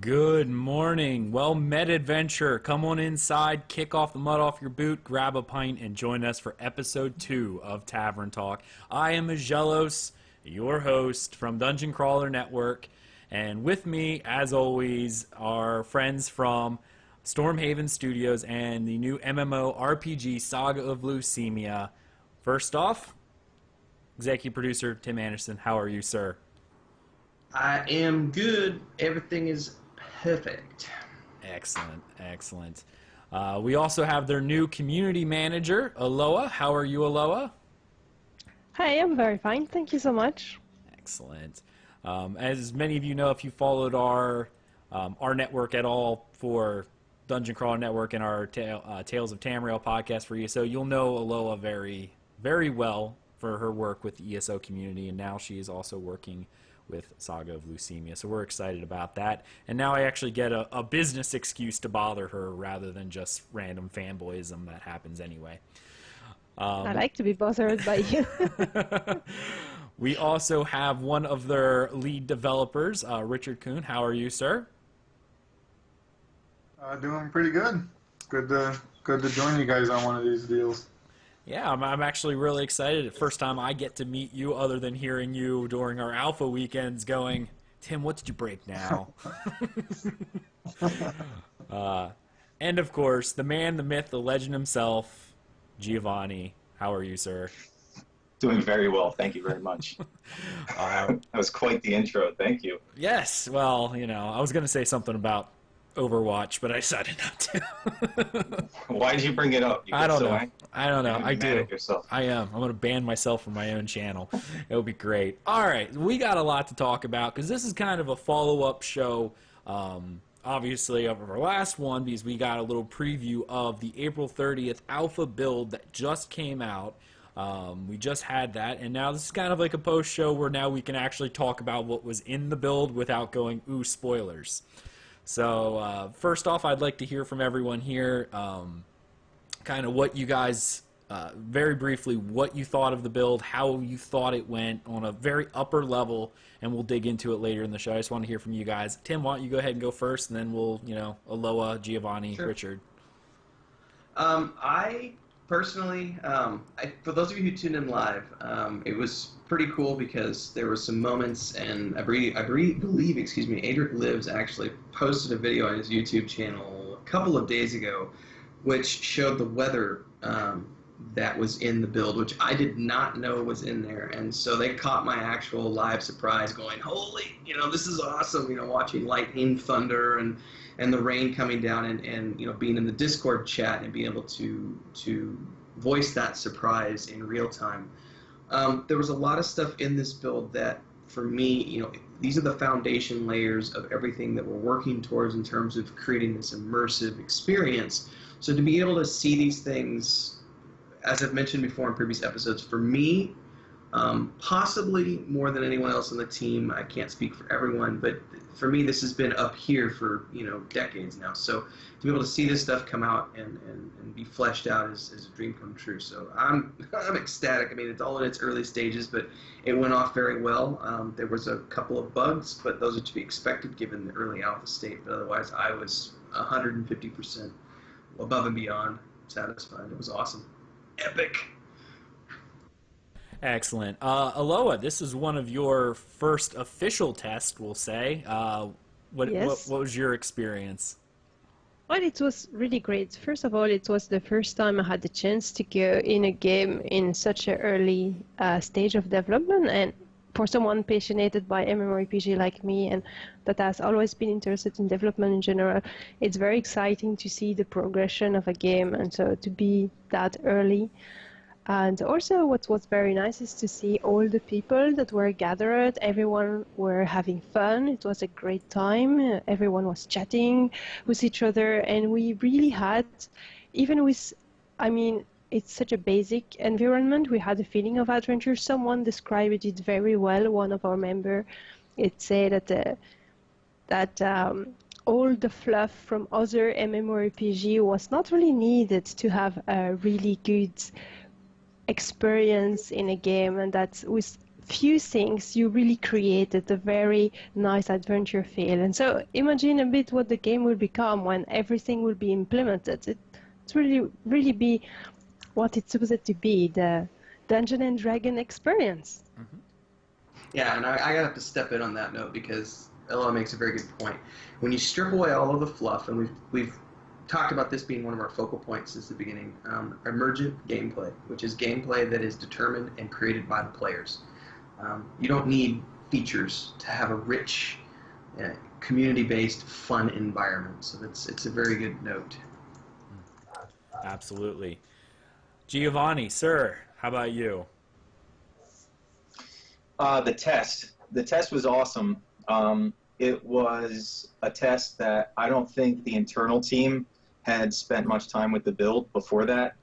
Good morning. Well met, adventure. Come on inside, kick off the mud off your boot, grab a pint, and join us for episode 2 of Tavern Talk. I am Aggelos, your host from Dungeon Crawler Network, and with me, as always, are friends from Stormhaven Studios and the new MMORPG Saga of Lucimia. First off, executive producer Tim Anderson. How are you, sir? I am good. Everything is perfect. Excellent, excellent. We also have their new community manager, Elloa. How are you, Elloa? Hi, I'm very fine. Thank you so much. Excellent. As many of you know, if you followed our network at all for Dungeon Crawler Network and our Tales of Tamriel podcast for ESO, you'll know Elloa very, very well for her work with the ESO community, and now she is also working with Saga of Lucimia. So we're excited about that. And now I actually get a business excuse to bother her rather than just random fanboyism that happens anyway. I like to be bothered by you. We also have one of their lead developers, Richard Kuhn. How are you, sir? Doing pretty good. Good to join you guys on one of these deals. Yeah, I'm actually really excited. First time I get to meet you other than hearing you during our alpha weekends going, Tim, what did you break now? And of course, the man, the myth, the legend himself, Giovanni. How are you, sir? Doing very well. Thank you very much. That was quite the intro. Thank you. Yes. Well, I was going to say something about Overwatch, but I decided not to. Why did you bring it up? I don't know. I don't know. You're I mad do. at yourself. I am. I'm going to ban myself from my own channel. It'll be great. All right. We got a lot to talk about because this is kind of a follow-up show, obviously, of our last one because we got a little preview of the April 30th alpha build that just came out. We just had that, and now this is kind of like a post-show where now we can actually talk about what was in the build without going, ooh, spoilers. So first off, I'd like to hear from everyone here, kind of what you guys, very briefly, what you thought of the build, how you thought it went on a very upper level, and we'll dig into it later in the show. I just want to hear from you guys. Tim, why don't you go ahead and go first, and then we'll, Elloa, Giovanni, Sure. Richard. I personally, for those of you who tuned in live, it was pretty cool because there were some moments, and I believe, Adric Lives actually posted a video on his YouTube channel a couple of days ago, which showed the weather that was in the build, which I did not know was in there, and so they caught my actual live surprise, going, "Holy, this is awesome!" Watching lightning, thunder, and the rain coming down, and being in the Discord chat and being able to voice that surprise in real time. There was a lot of stuff in this build that, for me, these are the foundation layers of everything that we're working towards in terms of creating this immersive experience. So to be able to see these things, as I've mentioned before in previous episodes, for me, possibly more than anyone else on the team, I can't speak for everyone, but for me this has been up here for decades now. So to be able to see this stuff come out and be fleshed out is a dream come true. So I'm ecstatic. I mean, it's all in its early stages, but it went off very well. There was a couple of bugs, but those are to be expected given the early alpha state. But otherwise, I was 150% above and beyond satisfied. It was awesome. Epic. Excellent. Elloa, this is one of your first official tests, we'll say. Yes. What was your experience? Well, it was really great. First of all, it was the first time I had the chance to go in a game in such an early stage of development, and for someone passionate by MMORPG like me and that has always been interested in development in general, it's very exciting to see the progression of a game, and so to be that early. And also what was very nice is to see all the people that were gathered. Everyone were having fun. It was a great time. Everyone was chatting with each other, and we really had, even with, it's such a basic environment, we had a feeling of adventure. Someone described it very well, one of our members. It said that all the fluff from other MMORPG was not really needed to have a really good experience in a game, and that with few things, you really created a very nice adventure feel. And so imagine a bit what the game will become when everything will be implemented. It's really be what it's supposed to be, the Dungeon and Dragon experience. Yeah, and I have to step in on that note because Elloa makes a very good point. When you strip away all of the fluff, and we've talked about this being one of our focal points since the beginning, emergent gameplay, which is gameplay that is determined and created by the players. You don't need features to have a rich, community-based, fun environment. So it's a very good note. Absolutely. Giovanni, sir, how about you? The test was awesome. It was a test that I don't think the internal team had spent much time with the build before that.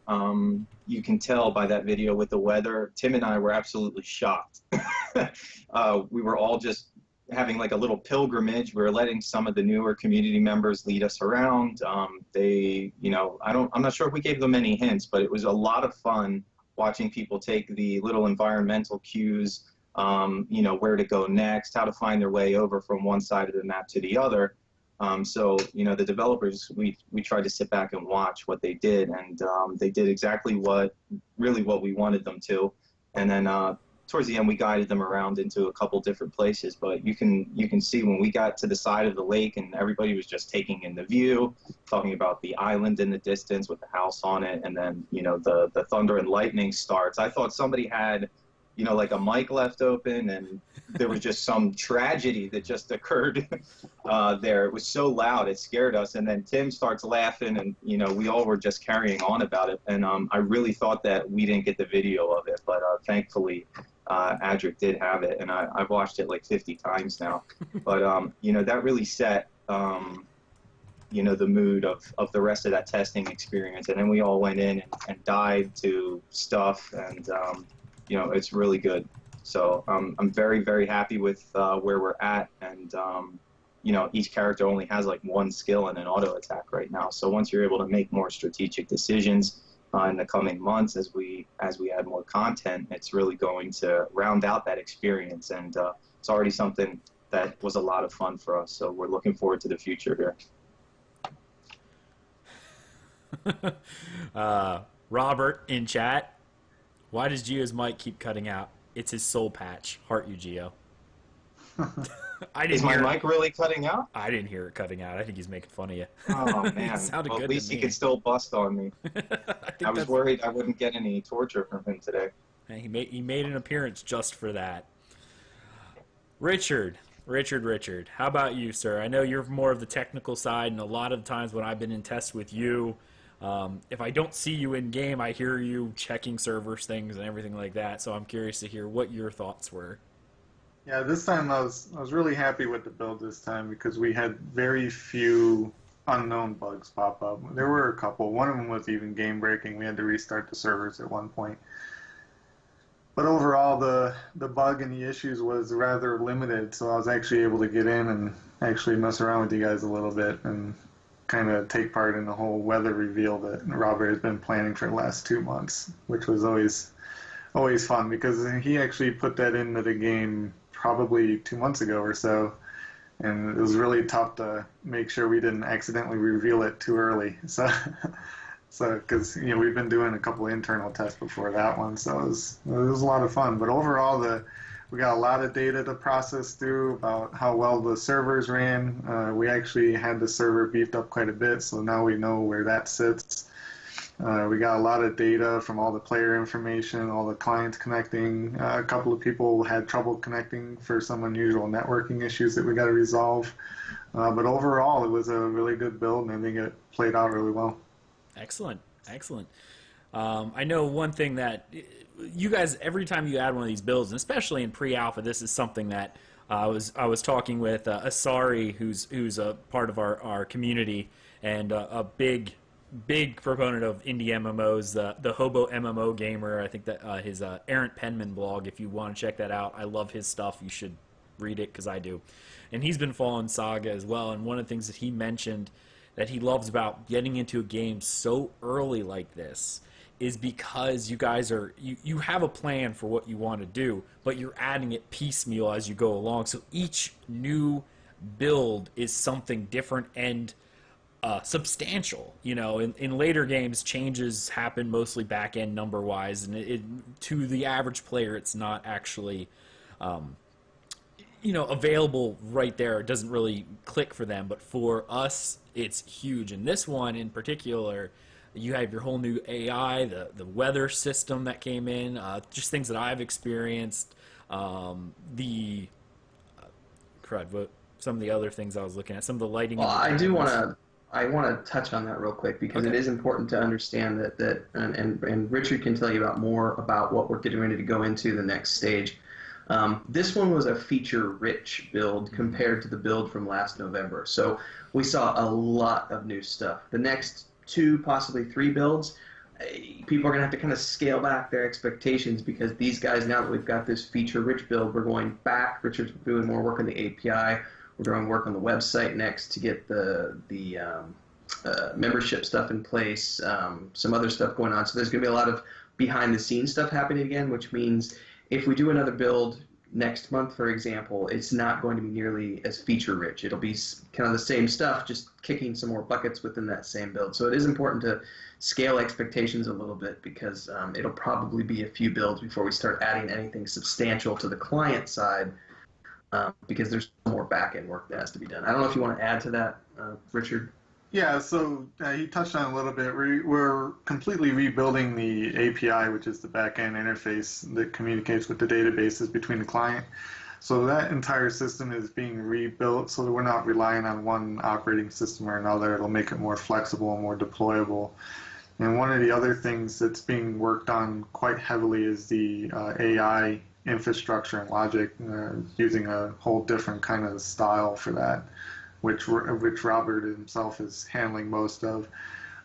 You can tell by that video with the weather. Tim and I were absolutely shocked. We were all just having like a little pilgrimage. We were letting some of the newer community members lead us around. They, you know, I'm not sure if we gave them any hints, but it was a lot of fun watching people take the little environmental cues, you know, where to go next, how to find their way over from one side of the map to the other. So, you know, the developers, we tried to sit back and watch what they did, and they did exactly what we wanted them to. And then towards the end, we guided them around into a couple different places. But you can see when we got to the side of the lake and everybody was just taking in the view, talking about the island in the distance with the house on it, and then, you know, the thunder and lightning starts. I thought somebody had, you know, like a mic left open, and there was just some tragedy that just occurred there. It was so loud, it scared us. And then Tim starts laughing, and, you know, we all were just carrying on about it. And I really thought that we didn't get the video of it, but thankfully, Adric did have it, and I've watched it like 50 times now. But, you know, that really set, you know, the mood of the rest of that testing experience. And then we all went in and dived to stuff, and, you know, it's really good. So I'm very, very happy with where we're at. And, you know, each character only has like one skill and an auto attack right now. So once you're able to make more strategic decisions in the coming months as we add more content, it's really going to round out that experience. And it's already something that was a lot of fun for us. So we're looking forward to the future here. Robert in chat. Why does Gio's mic keep cutting out? It's his soul patch. Heart you, Gio. Is my mic really cutting out? I didn't hear it cutting out. I think he's making fun of you. Oh, man. Well, at least he could still bust on me. I was worried I wouldn't get any torture from him today. He made an appearance just for that. Richard. How about you, sir? I know you're more of the technical side, and a lot of times when I've been in tests with you, if I don't see you in game, I hear you checking servers, things, and everything like that. So I'm curious to hear what your thoughts were. Yeah, this time I was really happy with the build this time because we had very few unknown bugs pop up. There were a couple. One of them was even game breaking. We had to restart the servers at one point. But overall, the bug and the issues was rather limited, so I was actually able to get in and actually mess around with you guys a little bit and kind of take part in the whole weather reveal that Robert has been planning for the last 2 months, which was always fun because he actually put that into the game probably 2 months ago or so, and it was really tough to make sure we didn't accidentally reveal it too early. So because, you know, we've been doing a couple of internal tests before that one, so it was a lot of fun. But overall, we got a lot of data to process through about how well the servers ran. We actually had the server beefed up quite a bit, so now we know where that sits. We got a lot of data from all the player information, all the clients connecting. A couple of people had trouble connecting for some unusual networking issues that we got to resolve. But overall, it was a really good build, and I think it played out really well. Excellent. I know one thing that you guys, every time you add one of these builds, and especially in pre-alpha, this is something that I was talking with Asari, who's a part of our community and a big proponent of indie MMOs, the Hobo MMO Gamer. I think that his Errant Penman blog, if you want to check that out, I love his stuff. You should read it because I do. And he's been following Saga as well, and one of the things that he mentioned that he loves about getting into a game so early like this is because you guys you have a plan for what you want to do, but you're adding it piecemeal as you go along. So each new build is something different and substantial. You know, in later games, changes happen mostly back end number wise, and to the average player, it's not actually available right there. It doesn't really click for them, but for us, it's huge. And this one in particular, you have your whole new AI, the weather system that came in, just things that I've experienced. Some of the other things I was looking at, some of the lighting. Well, I want to touch on that real quick because it is important to understand and Richard can tell you more about what we're getting ready to go into the next stage. This one was a feature-rich build compared to the build from last November. So we saw a lot of new stuff. The next 2, possibly 3 builds, people are going to have to kind of scale back their expectations because these guys, now that we've got this feature-rich build, we're going back. Richard's doing more work on the API. We're doing work on the website next to get the membership stuff in place, some other stuff going on. So there's going to be a lot of behind-the-scenes stuff happening again, which means if we do another build next month, for example, it's not going to be nearly as feature-rich. It'll be kind of the same stuff, just kicking some more buckets within that same build. So it is important to scale expectations a little bit because it'll probably be a few builds before we start adding anything substantial to the client side because there's more back-end work that has to be done. I don't know if you want to add to that, Richard. Yeah, so you touched on it a little bit. We're completely rebuilding the API, which is the back-end interface that communicates with the databases between the client. So that entire system is being rebuilt so that we're not relying on one operating system or another. It'll make it more flexible and more deployable. And one of the other things that's being worked on quite heavily is the AI infrastructure and logic, using a whole different kind of style for that, which Robert himself is handling most of.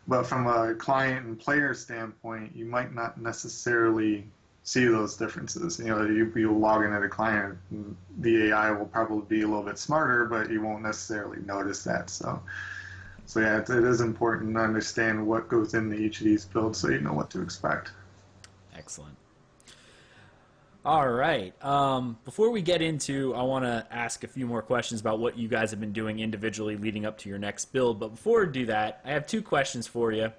But from a client and player standpoint, you might not necessarily see those differences. You know, you'll log in at a client, and the AI will probably be a little bit smarter, but you won't necessarily notice that. So yeah, it is important to understand what goes into each of these builds so you know what to expect. Excellent. All right. Before we get into, I want to ask a few more questions about what you guys have been doing individually leading up to your next build. But before we do that, I have 2 questions for you.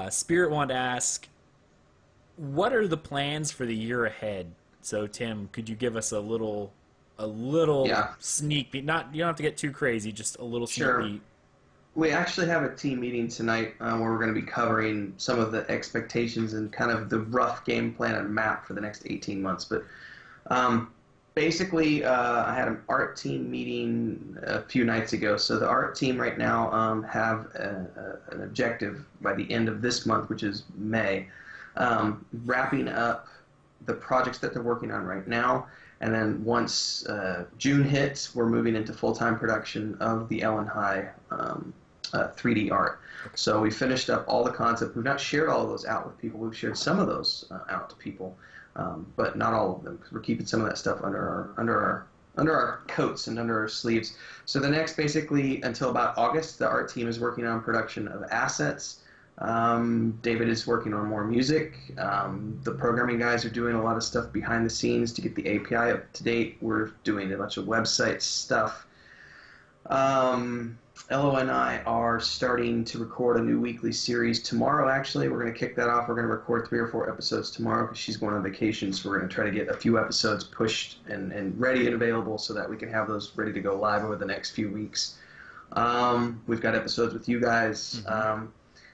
Spirit wanted to ask, what are the plans for the year ahead? So, Tim, could you give us a little sneak peek? You don't have to get too crazy, just a little sneak peek. We actually have a team meeting tonight where we're going to be covering some of the expectations and kind of the rough game plan and map for the next 18 months. But basically, I had an art team meeting a few nights ago. So the art team right now have an objective by the end of this month, which is May, wrapping up the projects that they're working on right now. And then once June hits, we're moving into full-time production of the Ellen High 3D art. So we finished up all the concept. We've not shared all of those out with people. We've shared some of those out to people, but not all of them because we're keeping some of that stuff under our coats and under our sleeves. So the next, basically, until about August, the art team is working on production of assets. David is working on more music. The programming guys are doing a lot of stuff behind the scenes to get the API up to date. We're doing a bunch of website stuff. Elloa and I are starting to record a new weekly series tomorrow, actually. We're going to kick that off. We're going to record 3 or 4 episodes tomorrow because she's going on vacation, so we're going to try to get a few episodes pushed and ready and available so that we can have those ready to go live over the next few weeks. We've got episodes with you guys.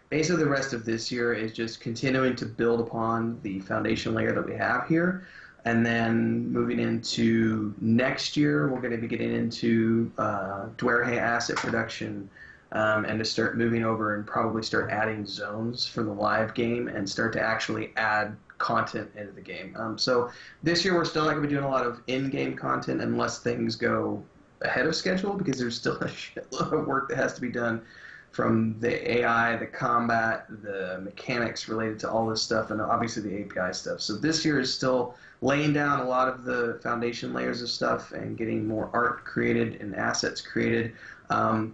Basically, the rest of this year is just continuing to build upon the foundation layer that we have here. And then moving into next year, we're going to be getting into Dwerhe asset production and to start moving over and probably start adding zones for the live game and start to actually add content into the game. So this year, we're still not going to be doing a lot of in-game content unless things go ahead of schedule because there's still a shitload of work that has to be done from the AI, the combat, the mechanics related to all this stuff, and obviously the API stuff. So this year is still laying down a lot of the foundation layers of stuff and getting more art created and assets created.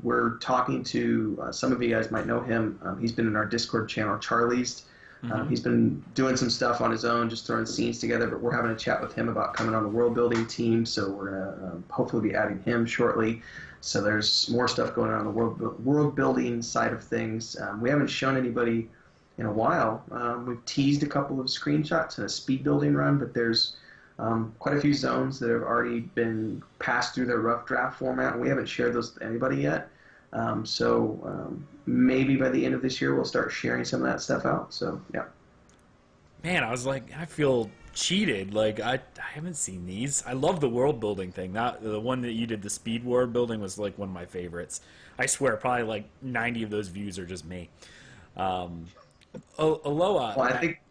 We're talking to, some of you guys might know him. He's been in our Discord channel, Charlie's. He's been doing some stuff on his own, just throwing scenes together, but we're having a chat with him about coming on the world building team, so we're going to hopefully be adding him shortly. So there's more stuff going on the world building side of things. We haven't shown anybody in a while. We've teased a couple of screenshots and a speed building run, but there's quite a few zones that have already been passed through their rough draft format, and we haven't shared those with anybody yet. So maybe by the end of this year we'll start sharing some of that stuff out. So yeah. Man, I was like, I feel cheated. Like I haven't seen these. I love the world building thing. Not the one that you did. The speed world building was like one of my favorites. I swear, probably like 90 of those views are just me. Elloa. Well, I think.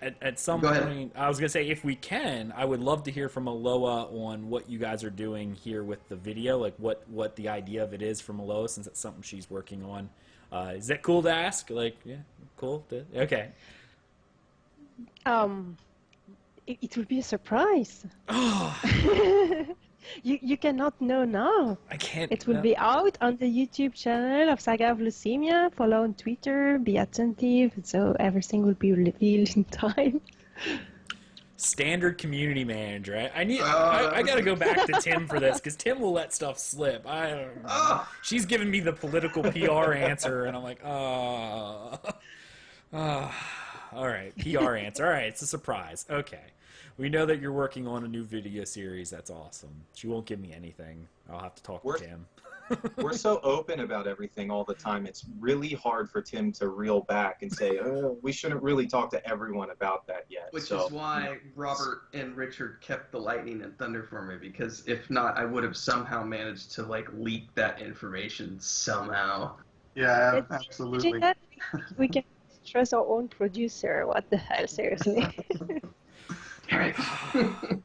At some point, I was going to say, if we can, I would love to hear from Elloa on what you guys are doing here with the video, like what the idea of it is from Elloa, since it's something she's working on. Is that cool to ask? Like, yeah, cool. Okay. It will be a surprise. Oh, You cannot know now. I can't. It will be out on the YouTube channel of Saga of Lucimia. Follow on Twitter, be attentive, so everything will be revealed in time. Standard community manager. I got to go back to Tim for this, because Tim will let stuff slip. I don't know. She's giving me the political PR answer, and I'm like, all right, PR answer. All right, it's a surprise. Okay. We know that you're working on a new video series. That's awesome. She won't give me anything. I'll have to talk to Tim. We're so open about everything all the time. It's really hard for Tim to reel back and say, oh, we shouldn't really talk to everyone about that yet. Which is why Robert and Richard kept the lightning and thunder for me, because if not, I would have somehow managed to like leak that information somehow. Yeah, absolutely. We can trust our own producer. What the hell, seriously? All right. Man.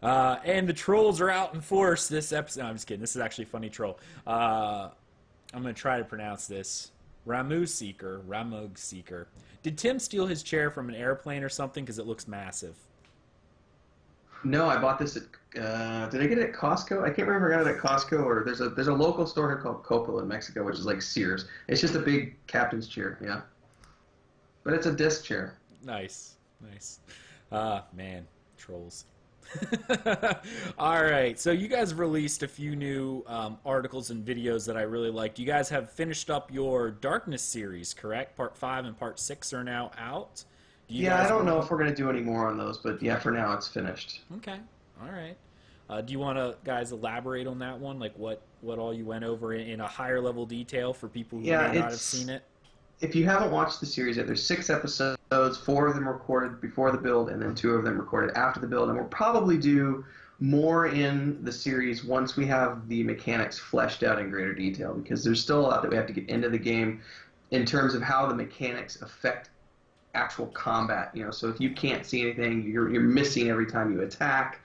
And the trolls are out in force this episode. No, I'm just kidding. This is actually a funny troll. I'm going to try to pronounce this. Ramug Seeker. Did Tim steal his chair from an airplane or something? Because it looks massive. No, I bought this at. Did I get it at Costco? I can't remember if I got it at Costco or there's a local store here called Coppel in Mexico, which is like Sears. It's just a big captain's chair, yeah. But it's a disc chair. Nice. Man, trolls. All right, so you guys released a few new articles and videos that I really liked. You guys have finished up your Darkness series, correct? Part 5 and Part 6 are now out. I don't know if we're going to do any more on those, but yeah, for now it's finished. Okay, all right. Do you want to, guys, elaborate on that one? Like what all you went over in a higher level detail for people who may not have seen it? If you haven't watched the series yet, there's 6 episodes. 4 of them recorded before the build, and then 2 of them recorded after the build. And we'll probably do more in the series once we have the mechanics fleshed out in greater detail, because there's still a lot that we have to get into the game in terms of how the mechanics affect actual combat. So if you can't see anything, you're missing every time you attack.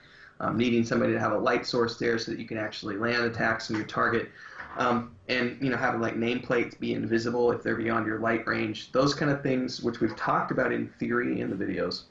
Needing somebody to have a light source there so that you can actually land attacks on your target. And having like nameplates be invisible if they're beyond your light range, those kind of things, which we've talked about in theory in the videos,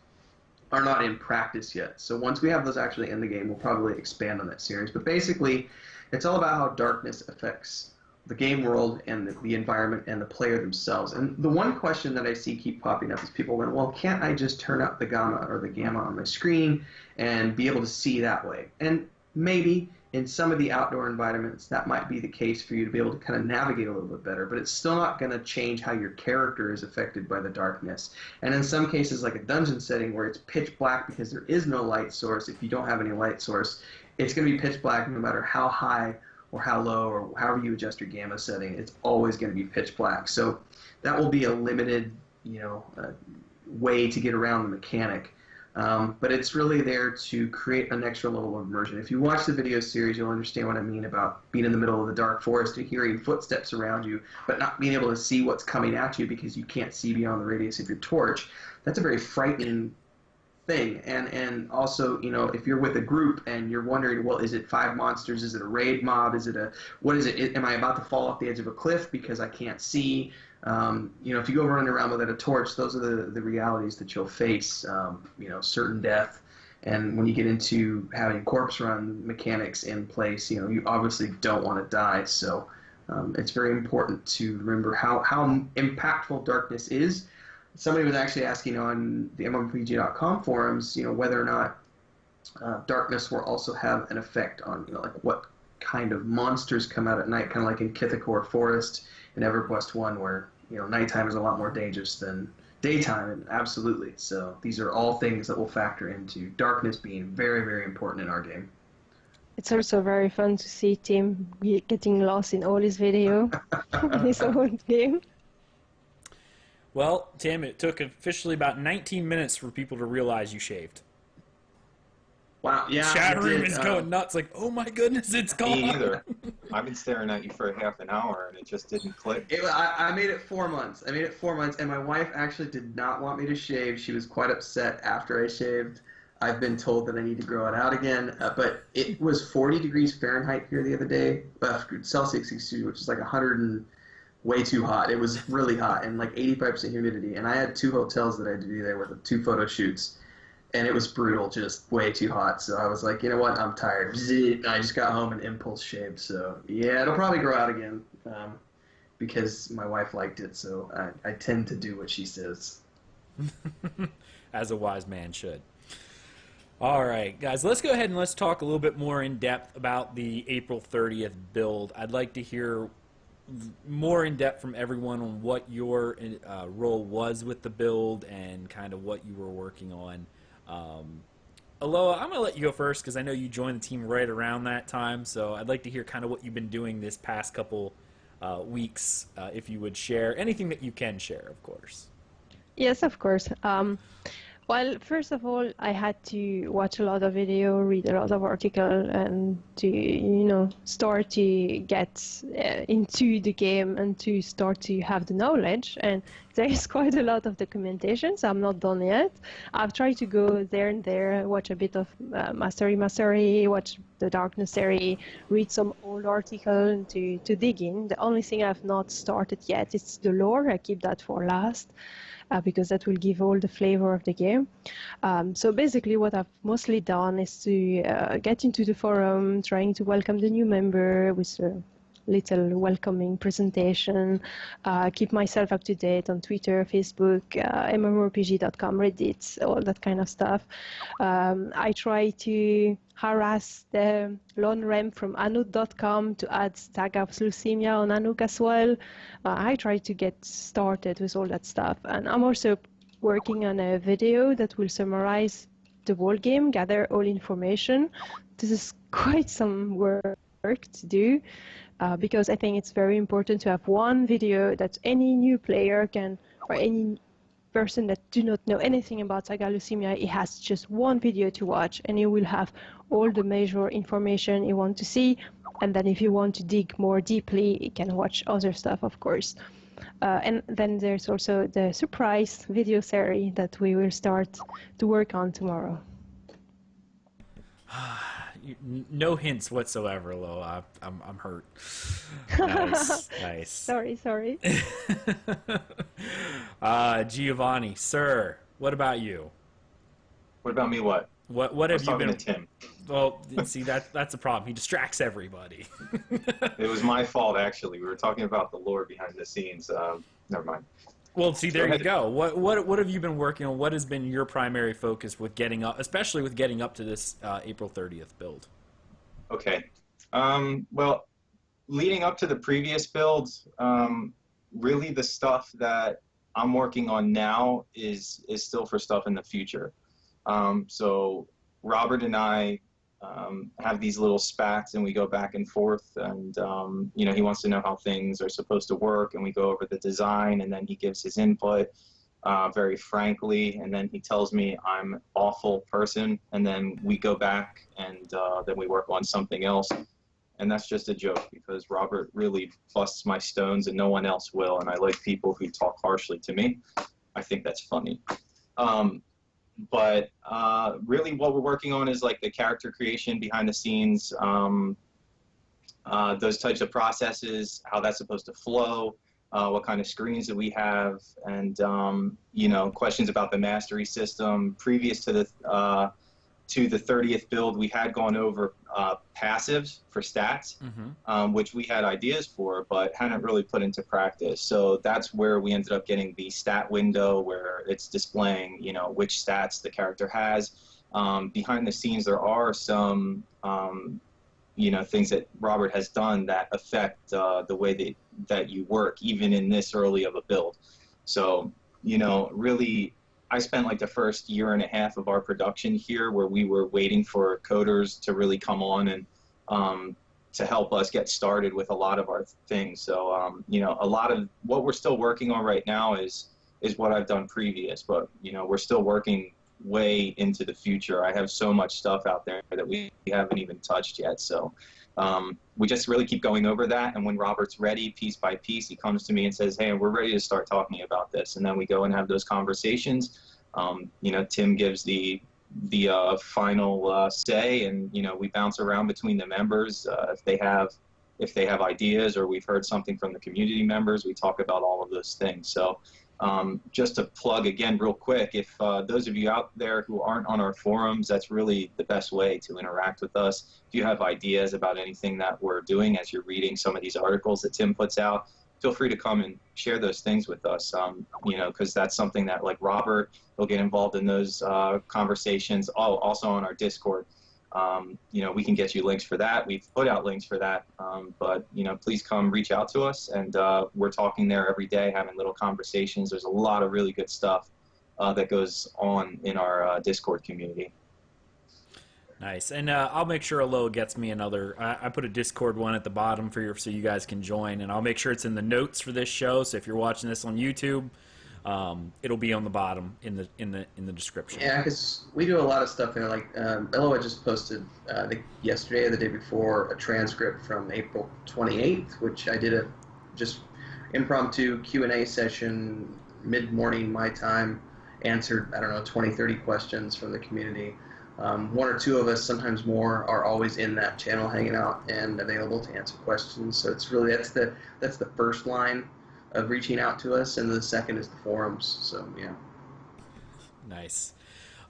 are not in practice yet. So once we have those actually in the game, we'll probably expand on that series. But basically, it's all about how darkness affects the game world and the environment and the player themselves. And the one question that I see keep popping up is people going, well, can't I just turn up the gamma on my screen and be able to see that way? And maybe in some of the outdoor environments, that might be the case for you to be able to kind of navigate a little bit better, but it's still not going to change how your character is affected by the darkness. And in some cases, like a dungeon setting where it's pitch black because there is no light source, if you don't have any light source, it's going to be pitch black no matter how high or how low or however you adjust your gamma setting. It's always going to be pitch black. So that will be a limited, way to get around the mechanic. But it's really there to create an extra level of immersion. If you watch the video series, you'll understand what I mean about being in the middle of the dark forest and hearing footsteps around you, but not being able to see what's coming at you because you can't see beyond the radius of your torch. That's a very frightening thing. And also, if you're with a group and you're wondering, well, is it 5 monsters? Is it a raid mob? What is it? Am I about to fall off the edge of a cliff because I can't see? If you go running around without a torch, those are the realities that you'll face, certain death. And when you get into having corpse run mechanics in place, you obviously don't want to die. So it's very important to remember how impactful darkness is. somebody was actually asking on the MMORPG.com forums, whether or not darkness will also have an effect on, like what kind of monsters come out at night, kind of like in Kithakor Forest in EverQuest 1, where, nighttime is a lot more dangerous than daytime, and absolutely. So these are all things that will factor into darkness being very, very important in our game. It's also very fun to see Tim getting lost in all his video, in his own game. Well, Tim, it took officially about 19 minutes for people to realize you shaved. Wow, yeah. Chat room is going nuts, like, oh my goodness, it's gone. Me either. I've been staring at you for half an hour, and it just didn't click. I made it 4 months. And my wife actually did not want me to shave. She was quite upset after I shaved. I've been told that I need to grow it out again, but it was 40 degrees Fahrenheit here the other day, Celsius, which is like 100 and way too hot. It was really hot, and like 85% humidity. And I had 2 hotels that I had to do there with 2 photo shoots. And it was brutal, just way too hot. So I was like, you know what, I'm tired. And I just got home and impulse shaved. So yeah, it'll probably grow out again because my wife liked it. So I tend to do what she says. As a wise man should. All right, guys, let's go ahead and let's talk a little bit more in depth about the April 30th build. I'd like to hear more in depth from everyone on what your role was with the build and kind of what you were working on. Elloa, I'm going to let you go first because I know you joined the team right around that time, so I'd like to hear kind of what you've been doing this past couple weeks, if you would share anything that you can share, of course. Yes, of course. Well, first of all, I had to watch a lot of video, read a lot of articles, and to, start to get into the game and to start to have the knowledge. And there is quite a lot of documentation, so I'm not done yet. I've tried to go there and there, watch a bit of Mastery, watch the Darkness series, read some old articles to dig in. The only thing I've not started yet is the lore. I keep that for last. Because that will give all the flavor of the game. So basically what I've mostly done is to get into the forum, trying to welcome the new member with a little welcoming presentation, keep myself up to date on Twitter, Facebook, MMORPG.com, Reddit, all that kind of stuff. I try to harass the lone rem from Anuk.com to add Saga of Lucimia on Anuk as well. I try to get started with all that stuff. And I'm also working on a video that will summarize the whole game, gather all information. This is quite some work to do because I think it's very important to have one video that any new player can, or any person that do not know anything about Saga Lucimia, it has just one video to watch and you will have all the major information you want to see. And then if you want to dig more deeply, you can watch other stuff, of course. And then there's also the surprise video series that we will start to work on tomorrow. No hints whatsoever, Elloa. I'm hurt. Nice. Sorry. Giovanni, sir, what about you? What about me? What? What have you been? To Tim. Well, see, that's a problem. He distracts everybody. It was my fault, actually. We were talking about the lore behind the scenes. Never mind. Well, see, there you go. What have you been working on? What has been your primary focus with getting up, especially with getting up to this April 30th build? Okay. Well, leading up to the previous build, really the stuff that I'm working on now is still for stuff in the future. So Robert and I have these little spats and we go back and forth, and he wants to know how things are supposed to work, and we go over the design, and then he gives his input very frankly, and then he tells me I'm an awful person, and then we go back and then we work on something else. And that's just a joke because Robert really busts my stones and no one else will, and I like people who talk harshly to me. I think that's funny. But really what we're working on is like the character creation behind the scenes, those types of processes, how that's supposed to flow, what kind of screens that we have, and questions about the mastery system. Previous to to the 30th build, we had gone over passives for stats, which we had ideas for, but hadn't really put into practice. So that's where we ended up getting the stat window, where it's displaying, you know, which stats the character has. Behind the scenes, there are some, you know, things that Robert has done that affect the way that you work, even in this early of a build. So, you know, really, I spent like the first year and a half of our production here where we were waiting for coders to really come on and to help us get started with a lot of our things. So, you know, a lot of what we're still working on right now is what I've done previous, but, you know, we're still working way into the future. I have so much stuff out there that we haven't even touched yet. So we just really keep going over that, and when Robert's ready, piece by piece, he comes to me and says, hey, we're ready to start talking about this, and then we go and have those conversations. You know, Tim gives the final say, and, you know, we bounce around between the members. If they have ideas, or we've heard something from the community members, we talk about all of those things. So just to plug again real quick, if those of you out there who aren't on our forums, that's really the best way to interact with us. If you have ideas about anything that we're doing as you're reading some of these articles that Tim puts out, feel free to come and share those things with us, you know, because that's something that, like Robert, will get involved in those conversations, also on our Discord. You know, we can get you links for that. We've put out links for that, but, you know, please come reach out to us, and we're talking there every day, having little conversations. There's a lot of really good stuff that goes on in our Discord community. Nice. And I'll make sure Elloa gets me another. I put a Discord one at the bottom so you guys can join, and I'll make sure it's in the notes for this show. So if you're watching this on YouTube, it'll be on the bottom in the description. Yeah, because we do a lot of stuff there. Like Elloa just posted, I think yesterday or the day before, a transcript from April 28th, which I did a just impromptu Q&A session mid-morning my time, answered, I don't know, 20, 30 questions from the community. One or two of us, sometimes more, are always in that channel hanging out and available to answer questions. So it's really, that's the first line of reaching out to us, and the second is the forums. So yeah. Nice.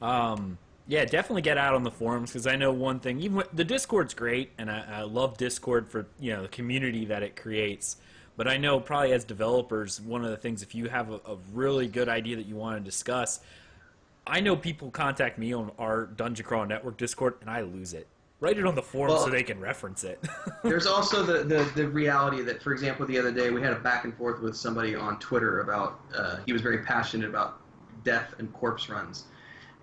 Yeah, definitely get out on the forums, because I know one thing. Even the Discord's great, and I love Discord for, you know, the community that it creates. But I know probably as developers, one of the things, if you have a really good idea that you want to discuss, I know people contact me on our Dungeon Crawl Network Discord, and I lose it. Write it on the forum so they can reference it. There's also the reality that, for example, the other day we had a back and forth with somebody on Twitter about, he was very passionate about death and corpse runs.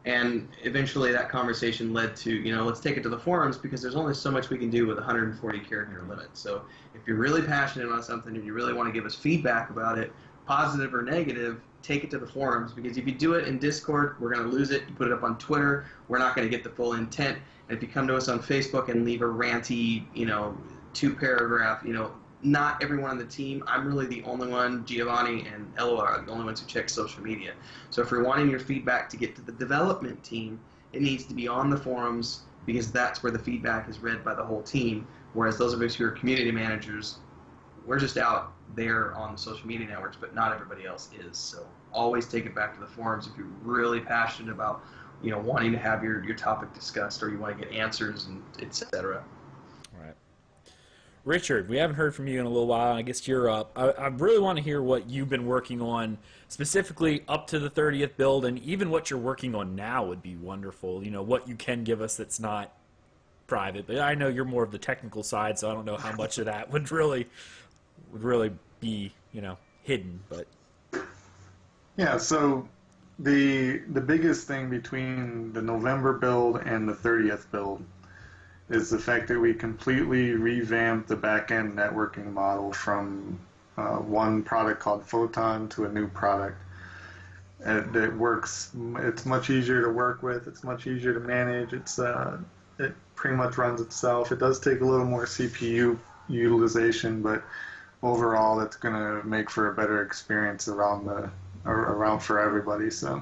And eventually that conversation led to, you know, let's take it to the forums, because there's only so much we can do with a 140 character limit. So if you're really passionate about something and you really want to give us feedback about it, positive or negative, take it to the forums, because if you do it in Discord, we're going to lose it. You put it up on Twitter, we're not going to get the full intent. And if you come to us on Facebook and leave a ranty, you know, 2-paragraph, you know, not everyone on the team, I'm really the only one, Giovanni and Elloa are the only ones who check social media. So if you're wanting your feedback to get to the development team, it needs to be on the forums, because that's where the feedback is read by the whole team. Whereas those of us who are community managers, we're just out there on the social media networks, but not everybody else is. So always take it back to the forums if you're really passionate about, you know, wanting to have your topic discussed, or you want to get answers, and etc. All right. Richard, we haven't heard from you in a little while. I guess you're up. I really want to hear what you've been working on, specifically up to the 30th build, and even what you're working on now would be wonderful. You know, what you can give us that's not private. But I know you're more of the technical side, so I don't know how much of that would really be, you know, hidden. But yeah, so the biggest thing between the November build and the 30th build is the fact that we completely revamped the back-end networking model from one product called Photon to a new product. It works. It's much easier to work with. It's much easier to manage. It pretty much runs itself. It does take a little more CPU utilization, but overall, it's going to make for a better experience around for everybody. So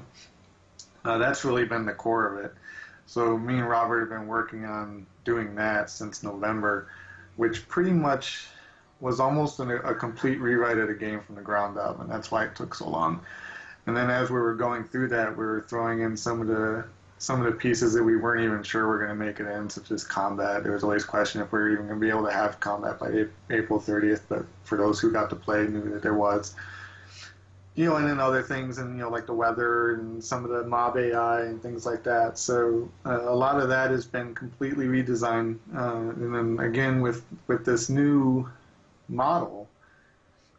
that's really been the core of it. So me and Robert have been working on doing that since November, which pretty much was almost a complete rewrite of the game from the ground up, and that's why it took so long. And then as we were going through that, we were throwing in some of the some of the pieces that we weren't even sure were going to make it in, such as combat. There was always question if we were even going to be able to have combat by April 30th, but for those who got to play knew that there was. And then other things, and like the weather and some of the mob AI and things like that. So a lot of that has been completely redesigned. And then again, with this new model,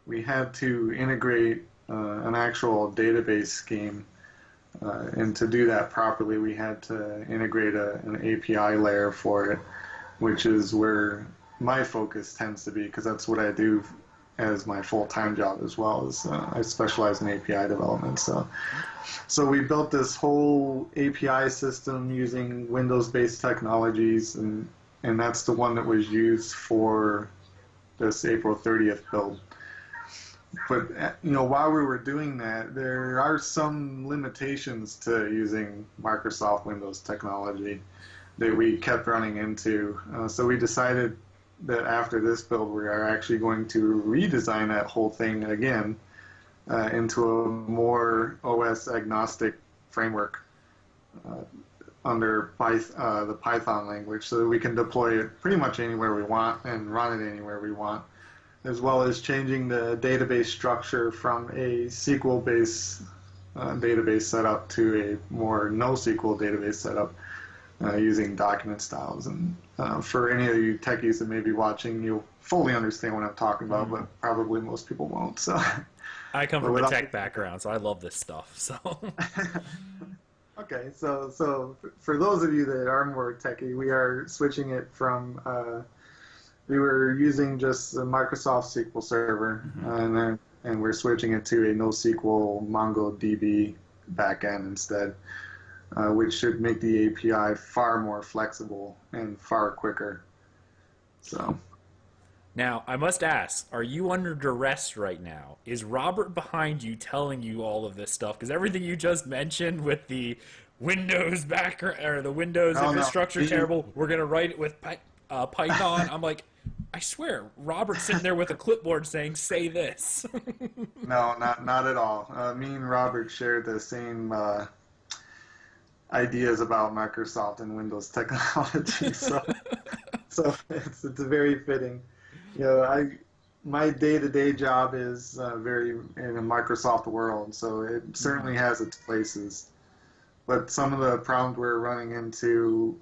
we had to integrate an actual database scheme. And to do that properly, we had to integrate an API layer for it, which is where my focus tends to be, because that's what I do as my full-time job as well. As I specialize in API development. So we built this whole API system using Windows-based technologies, and that's the one that was used for this April 30th build. But while we were doing that, there are some limitations to using Microsoft Windows technology that we kept running into. So we decided that after this build, we are actually going to redesign that whole thing again into a more OS agnostic framework under the Python language, so that we can deploy it pretty much anywhere we want and run it anywhere we want, as well as changing the database structure from a SQL-based database setup to a more NoSQL database setup using document styles. And for any of you techies that may be watching, you'll fully understand what I'm talking about, but probably most people won't. So I come from a tech background, so I love this stuff. So okay, so for those of you that are more techy, we are switching it from we were using just the Microsoft SQL Server, and we're switching it to a NoSQL MongoDB backend instead, which should make the API far more flexible and far quicker. So now, I must ask, are you under duress right now? Is Robert behind you telling you all of this stuff? Because everything you just mentioned with the Windows background, or the Windows infrastructure terrible, we're going to write it with Python. I'm like, I swear, Robert's sitting there with a clipboard saying, say this. No, not at all. Me and Robert shared the same ideas about Microsoft and Windows technology, so it's very fitting. My day-to-day job is very in a Microsoft world, so it certainly has its places. But some of the problems we're running into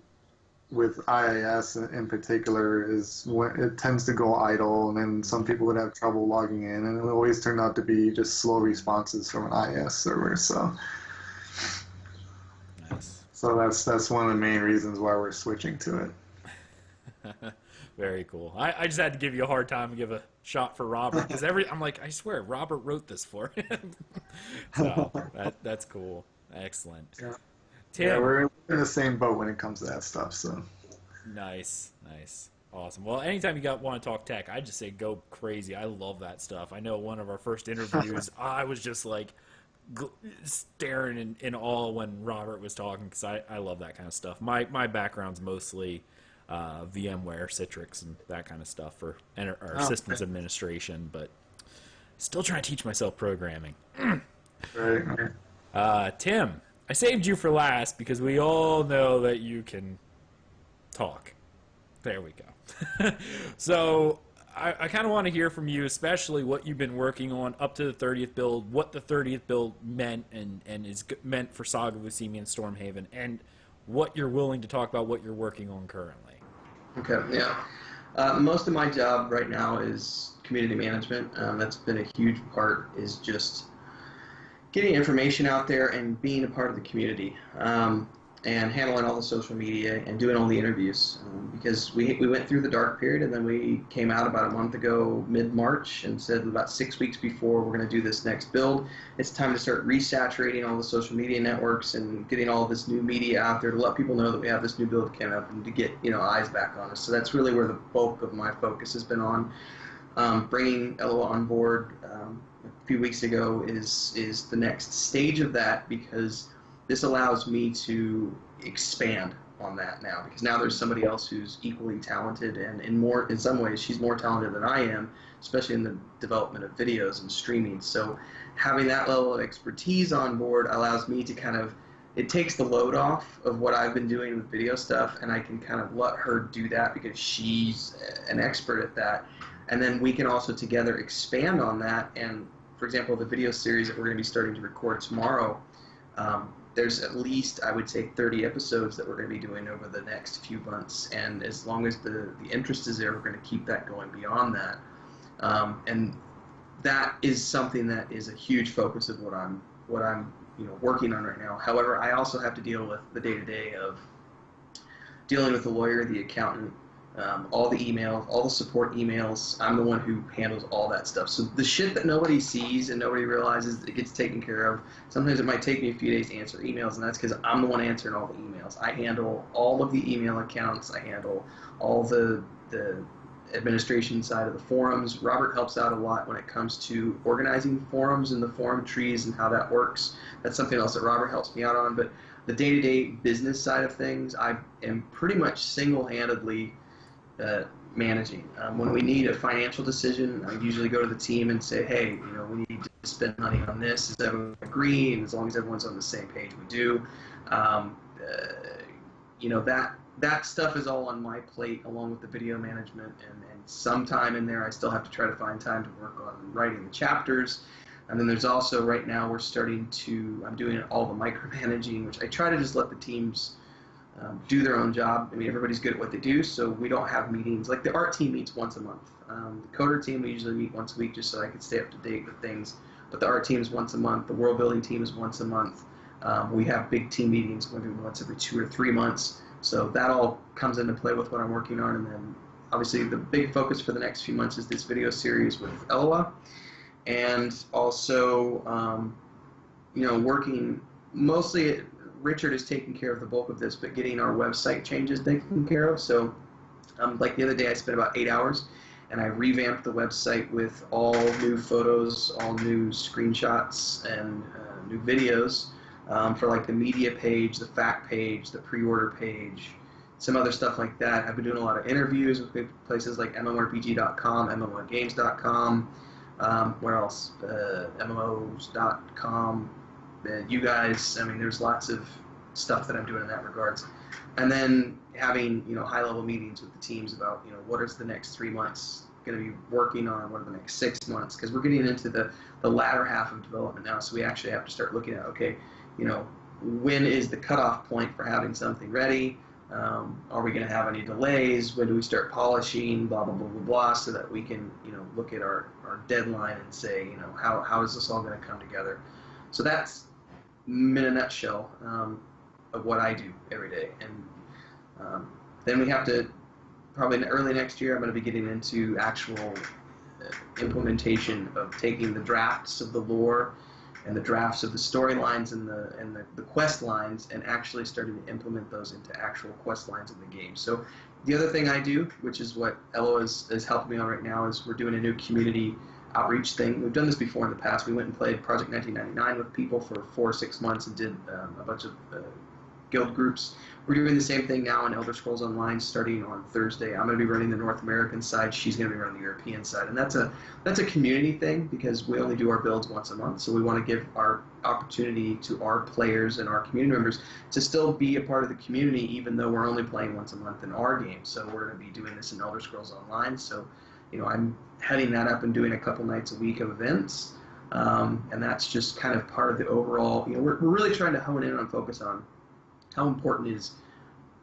with IIS in particular is when it tends to go idle, and then some people would have trouble logging in, and it always turned out to be just slow responses from an IIS server. So, nice. So that's one of the main reasons why we're switching to it. Very cool. I just had to give you a hard time and give a shot for Robert, because I'm like, I swear, Robert wrote this for him. So that's cool. Excellent. Yeah. Tim. Yeah, we're in the same boat when it comes to that stuff. So nice. Awesome. Well, anytime you want to talk tech, I just say go crazy. I love that stuff. I know one of our first interviews, I was just like staring in awe when Robert was talking, because I love that kind of stuff. My background's mostly VMware, Citrix, and that kind of stuff for systems administration, but still trying to teach myself programming. Right. Tim, I saved you for last because we all know that you can talk. There we go. So I kind of want to hear from you, especially what you've been working on up to the 30th build, what the 30th build meant and is meant for Saga of Lucimia and Stormhaven, and what you're willing to talk about, what you're working on currently. Okay, yeah. Most of my job right now is community management. That's been a huge part, is just getting information out there and being a part of the community, and handling all the social media and doing all the interviews, because we went through the dark period, and then we came out about a month ago, mid-March, and said about 6 weeks before we're going to do this next build, it's time to start resaturating all the social media networks and getting all this new media out there to let people know that we have this new build coming up, and to get eyes back on us. So that's really where the bulk of my focus has been on. Bringing Elloa on board a few weeks ago is the next stage of that, because this allows me to expand on that now, because now there's somebody else who's equally talented, and in some ways she's more talented than I am, especially in the development of videos and streaming. So having that level of expertise on board allows me to kind of it takes the load off of what I've been doing with video stuff, and I can kind of let her do that because she's an expert at that. And then we can also together expand on that. And for example, the video series that we're going to be starting to record tomorrow, there's at least, I would say, 30 episodes that we're going to be doing over the next few months. And as long as the interest is there, we're going to keep that going beyond that. And that is something that is a huge focus of what I'm working on right now. However, I also have to deal with the day-to-day of dealing with the lawyer, the accountant, all the emails, all the support emails. I'm the one who handles all that stuff. So the shit that nobody sees and nobody realizes, it gets taken care of. Sometimes it might take me a few days to answer emails, and that's because I'm the one answering all the emails. I handle all of the email accounts. I handle all the administration side of the forums. Robert helps out a lot when it comes to organizing forums and the forum trees and how that works. That's something else that Robert helps me out on. But the day-to-day business side of things, I am pretty much single-handedly managing. When we need a financial decision, I usually go to the team and say, hey, we need to spend money on this. Is everyone agree? And as long as everyone's on the same page, we do. That stuff is all on my plate, along with the video management, and sometime in there I still have to try to find time to work on writing the chapters. And then there's also, right now, I'm doing all the micromanaging, which I try to just let the teams do their own job. I mean, everybody's good at what they do, so we don't have meetings. Like the art team meets once a month. The coder team, we usually meet once a week just so I can stay up to date with things. But the art team is once a month. The world building team is once a month. We have big team meetings maybe once every 2 or 3 months. So that all comes into play with what I'm working on. And then obviously the big focus for the next few months is this video series with Elloa. And also, working mostly, Richard is taking care of the bulk of this, but getting our website changes taken care of. So like the other day I spent about 8 hours and I revamped the website with all new photos, all new screenshots, and new videos. For like the media page, the fact page, the pre-order page, some other stuff like that. I've been doing a lot of interviews with places like MMORPG.com, MMORgames.com, where else? MMOs.com. You guys, I mean, there's lots of stuff that I'm doing in that regards. And then having, high-level meetings with the teams about, what is the next 3 months going to be working on, what are the next 6 months, because we're getting into the latter half of development now, so we actually have to start looking at, okay, when is the cutoff point for having something ready? Are we going to have any delays? When do we start polishing? Blah, blah, blah, blah, blah, so that we can, look at our deadline and say, how is this all going to come together? So that's, in a nutshell, of what I do every day. And then we have to, probably early next year, I'm going to be getting into actual implementation of taking the drafts of the lore and the drafts of the storylines and the quest lines, and actually starting to implement those into actual quest lines in the game. So the other thing I do, which is what Elloa is helping me on right now, is we're doing a new community outreach thing. We've done this before in the past. We went and played Project 1999 with people for 4 or 6 months and did a bunch of guild groups. We're doing the same thing now in Elder Scrolls Online starting on Thursday. I'm going to be running the North American side. She's going to be running the European side. And that's a community thing because we only do our builds once a month. So we want to give our opportunity to our players and our community members to still be a part of the community even though we're only playing once a month in our game. So we're going to be doing this in Elder Scrolls Online. So, I'm heading that up and doing a couple nights a week of events. And that's just kind of part of the overall, we're really trying to hone in on focus on how important is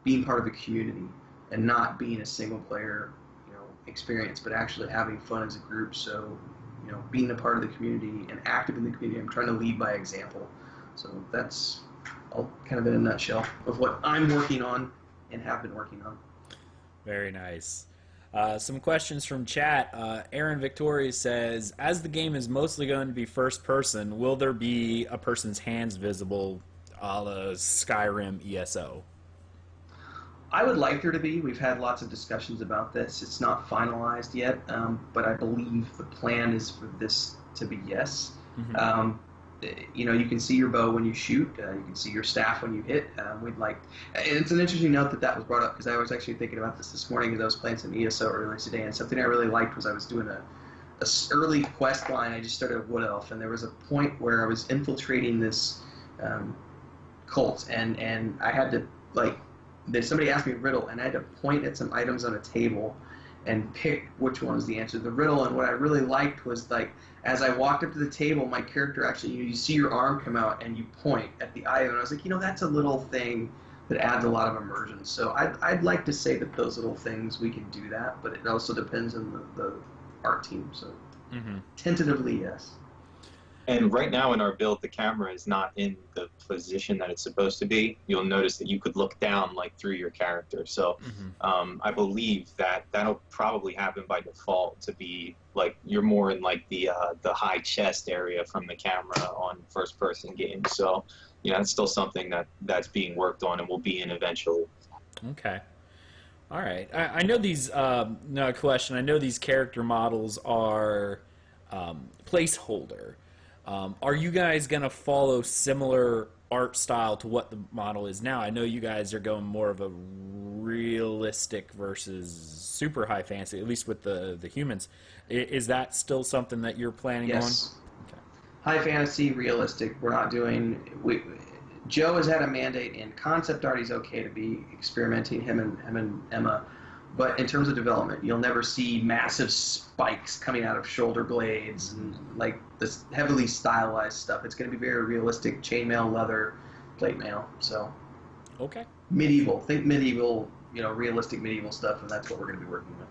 being part of a community and not being a single player, experience, but actually having fun as a group. So, being a part of the community and active in the community. I'm trying to lead by example. So that's all kind of in a nutshell of what I'm working on and have been working on. Very nice. Some questions from chat. Aaron Victoria says, as the game is mostly going to be first person, will there be a person's hands visible a la Skyrim ESO? I would like there to be. We've had lots of discussions about this. It's not finalized yet, but I believe the plan is for this to be yes. Mm-hmm. You can see your bow when you shoot. You can see your staff when you hit. And it's an interesting note that was brought up because I was actually thinking about this morning as I was playing some ESO earlier today, and something I really liked was I was doing a early quest line. I just started a Wood Elf, and there was a point where I was infiltrating this cult, and I had to like, somebody asked me a riddle, and I had to point at some items on a table and pick which one was the answer to the riddle. And what I really liked was, like, as I walked up to the table, my character actually, you see your arm come out and you point at the item, and I was like, that's a little thing that adds a lot of immersion. So I'd like to say that those little things, we can do that, but it also depends on the art team. So tentatively, yes. And right now in our build, the camera is not in the position that it's supposed to be. You'll notice that you could look down, like, through your character. So I believe that that'll probably happen by default to be, like, you're more in, like, the high chest area from the camera on first-person games. So, it's still something that's being worked on and will be in eventually. Okay. All right. I know these, no question, I know these character models are placeholder. Are you guys going to follow similar art style to what the model is now? I know you guys are going more of a realistic versus super high fantasy, at least with the humans. Is that still something that you're planning on? Yes. Okay. High fantasy, realistic. We're not doing... Joe has had a mandate in concept art. He's okay to be experimenting, him and Emma. But in terms of development, you'll never see massive spikes coming out of shoulder blades and, like, this heavily stylized stuff. It's going to be very realistic, chainmail, leather, plate mail. So, okay, medieval. Think medieval, realistic medieval stuff, and that's what we're going to be working with.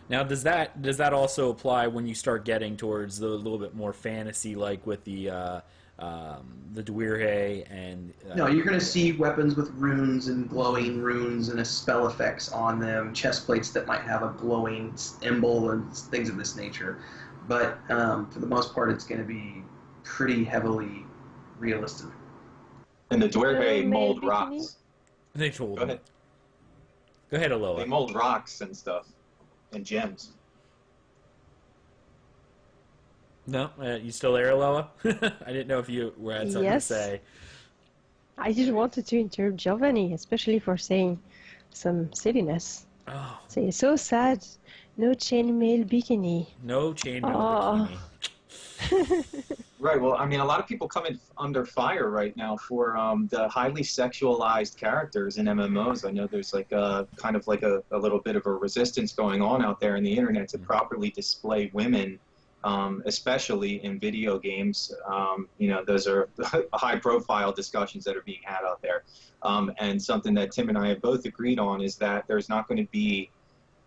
Now, does that also apply when you start getting towards the little bit more fantasy, like with the Dwyrhe and... no, you're going to see weapons with runes and glowing runes and spell effects on them, chest plates that might have a glowing symbol and things of this nature. But for the most part, it's going to be pretty heavily realistic. And the Dwyrhe mold rocks. They told Go ahead. Go ahead, Elloa. They mold rocks and stuff, and gems. No, you still there, Elloa? I didn't know if you had something to say. I just wanted to interrupt Giovanni, especially for saying some silliness. Oh. Say, so sad. No chainmail bikini. No chainmail bikini. Right. Well, I mean, a lot of people come in under fire right now for the highly sexualized characters in MMOs. I know there's like a kind of like a little bit of a resistance going on out there in the internet to properly display women. Especially in video games, those are high-profile discussions that are being had out there. And something that Tim and I have both agreed on is that there's not going to be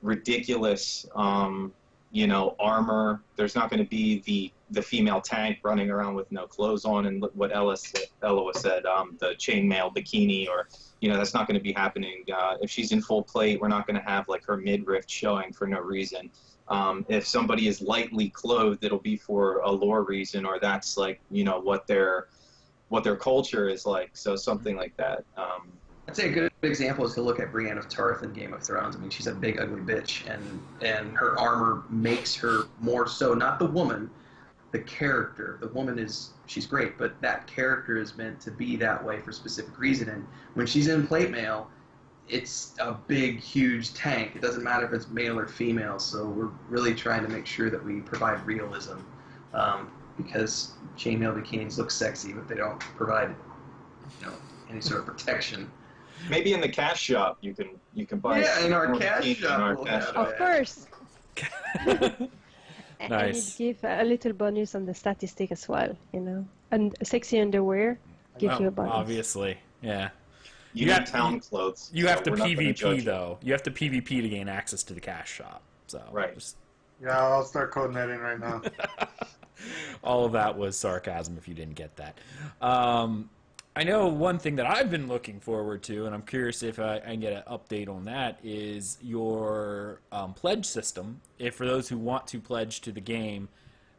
ridiculous, armor. There's not going to be the female tank running around with no clothes on, and what Elloa said, the chainmail bikini, or that's not going to be happening. If she's in full plate, we're not going to have like her midriff showing for no reason. If somebody is lightly clothed, it'll be for a lore reason, or that's like what their culture is like. So something like that. I'd say a good example is to look at Brienne of Tarth in Game of Thrones. I mean, she's a big, ugly bitch, and her armor makes her more so, not the woman, the character. The woman she's great, but that character is meant to be that way for a specific reason. And when she's in plate mail, it's a big, huge tank. It doesn't matter if it's male or female, so we're really trying to make sure that we provide realism, because chainmail bikinis look sexy, but they don't provide, any sort of protection. Maybe in the cash shop you can buy. Yeah, in our cash shop. Of course. Nice. And it give a little bonus on the statistic as well, And sexy underwear gives you a bonus. Obviously, yeah. You got town clothes. You have to PvP though. You have to PvP to gain access to the cash shop. So right. Yeah, I'll start coding that in right now. All of that was sarcasm if you didn't get that. I know one thing that I've been looking forward to, and I'm curious if I can get an update on that, is your pledge system. If for those who want to pledge to the game,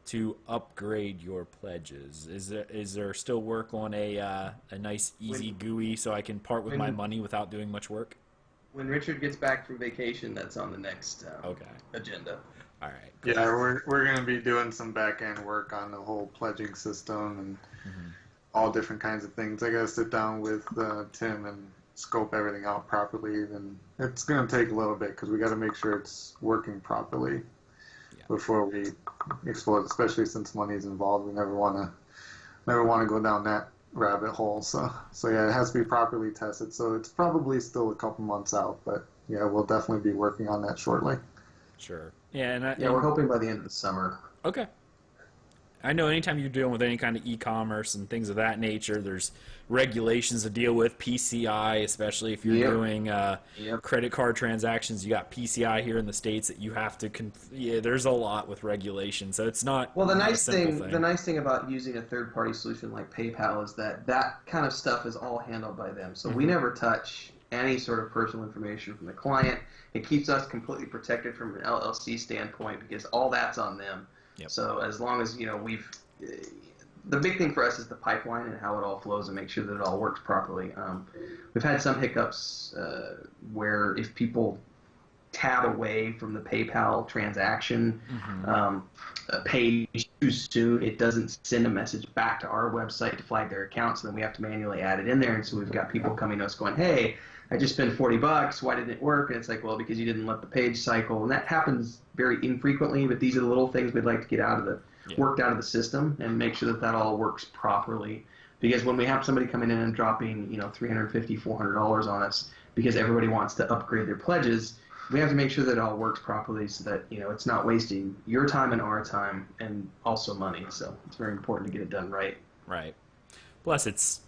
to upgrade your pledges. Is there still work on a nice easy GUI so I can part with my money without doing much work? When Richard gets back from vacation, that's on the next agenda. All right. Cool. Yeah, we're going to be doing some back-end work on the whole pledging system and all different kinds of things. I got to sit down with Tim and scope everything out properly. And it's going to take a little bit because we got to make sure it's working properly before we explode, especially since money's involved. We never want to go down rabbit hole. So yeah, it has to be properly tested. So it's probably still a couple months out, but yeah, we'll definitely be working on that shortly. Sure. Yeah, Yeah, we're hoping by the end of the summer. okay. I know anytime you're dealing with any kind of e-commerce and things of that nature, there's regulations to deal with, PCI, especially if you're doing credit card transactions. You got PCI here in the States that you have to, yeah, there's a lot with regulations. So it's not, well, the not nice thing about using a third-party solution like PayPal is that that kind of stuff is all handled by them. So we never touch any sort of personal information from the client. It keeps us completely protected from an LLC standpoint because all that's on them. Yep. So as long as, you know, the big thing for us is the pipeline and how it all flows and make sure that it all works properly. We've had some hiccups where if people tab away from the PayPal transaction page too soon, it doesn't send a message back to our website to flag their account, so then we have to manually add it in there. And so we've got people coming to us going, hey, I just spent $40. Why didn't it work? And it's like, well, because you didn't let the page cycle. And that happens very infrequently, but these are the little things we'd like to get out of worked out of the system and make sure that that all works properly. Because when we have somebody coming in and dropping, you know, $350, $400 on us because everybody wants to upgrade their pledges, we have to make sure that it all works properly so that, you know, it's not wasting your time and our time and also money. So it's very important to get it done right. Right. Plus, it's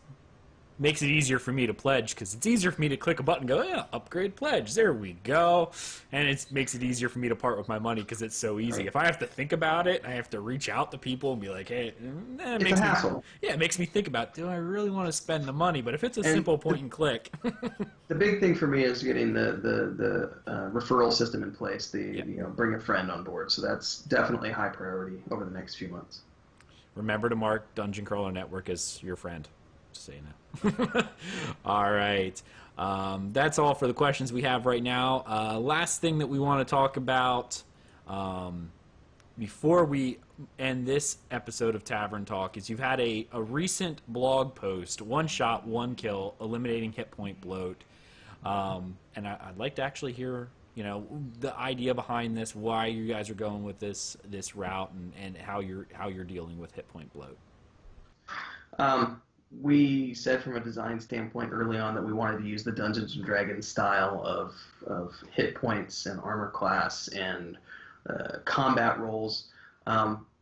makes it easier for me to pledge because it's easier for me to click a button and go, yeah, upgrade pledge. There we go. And it makes it easier for me to part with my money because it's so easy. Right. If I have to think about it, I have to reach out to people and be like, hey, it makes a hassle. It makes me think about, do I really want to spend the money? But if it's a simple point and click. The big thing for me is getting the referral system in place, you know, bring a friend on board. So that's definitely high priority over the next few months. Remember to mark Dungeon Crawler Network as your friend. Just saying that. All right. That's all for the questions we have right now. Last thing that we want to talk about before we end this episode of Tavern Talk is you've had a recent blog post, One Shot, One Kill, Eliminating Hit Point Bloat. And I'd like to actually hear, you know, the idea behind this, why you guys are going with this route, and how you're dealing with Hit Point Bloat. We said from a design standpoint early on that we wanted to use the Dungeons & Dragons style of hit points and armor class and combat roles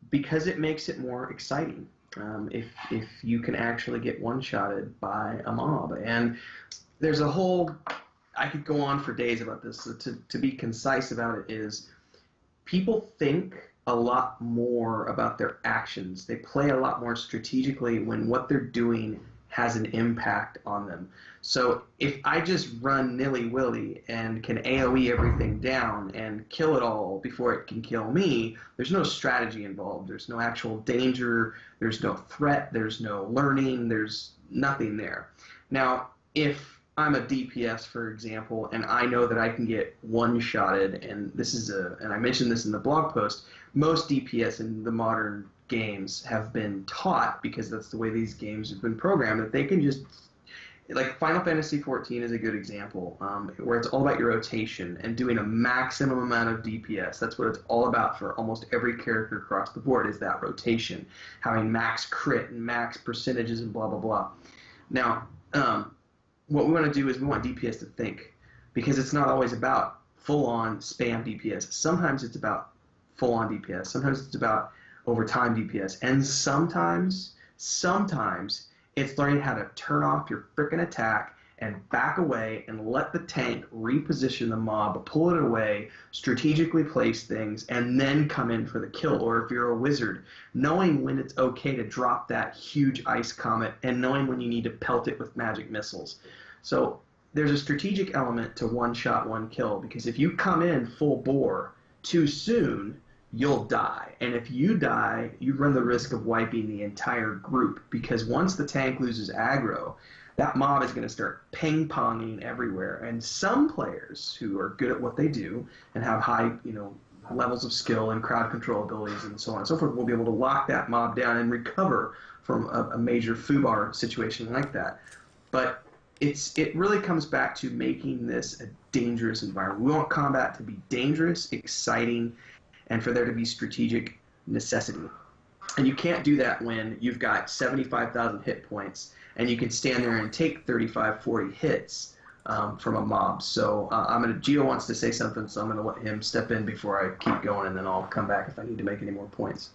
because it makes it more exciting if you can actually get one-shotted by a mob. And there's a whole... I could go on for days about this. So to be concise about it is people think a lot more about their actions. They play a lot more strategically when what they're doing has an impact on them. So if I just run nilly-willy and can AoE everything down and kill it all before it can kill me, there's no strategy involved. There's no actual danger. There's no threat. There's no learning. There's nothing there. Now, if I'm a DPS, for example, and I know that I can get one-shotted, and and I mentioned this in the blog post, most DPS in the modern games have been taught, because that's the way these games have been programmed, that they can just, like Final Fantasy XIV is a good example, where it's all about your rotation and doing a maximum amount of DPS. That's what it's all about for almost every character across the board, is that rotation, having max crit and max percentages and blah, blah, blah. Now, what we want to do is we want DPS to think, because it's not always about full-on spam DPS. Sometimes it's about full-on DPS. Sometimes it's about overtime DPS. And sometimes it's learning how to turn off your frickin' attack and back away and let the tank reposition the mob, pull it away, strategically place things, and then come in for the kill. Or if you're a wizard, knowing when it's okay to drop that huge ice comet and knowing when you need to pelt it with magic missiles. So there's a strategic element to one shot, one kill, because if you come in full bore too soon, you'll die. And if you die, you run the risk of wiping the entire group, because once the tank loses aggro, that mob is going to start ping-ponging everywhere. And some players who are good at what they do and have high, levels of skill and crowd control abilities and so on and so forth will be able to lock that mob down and recover from a major foobar situation like that. But it really comes back to making this a dangerous environment. We want combat to be dangerous, exciting, and for there to be strategic necessity. And you can't do that when you've got 75,000 hit points and you can stand there and take 35, 40 hits from a mob. So Gio wants to say something, so I'm gonna let him step in before I keep going, and then I'll come back if I need to make any more points.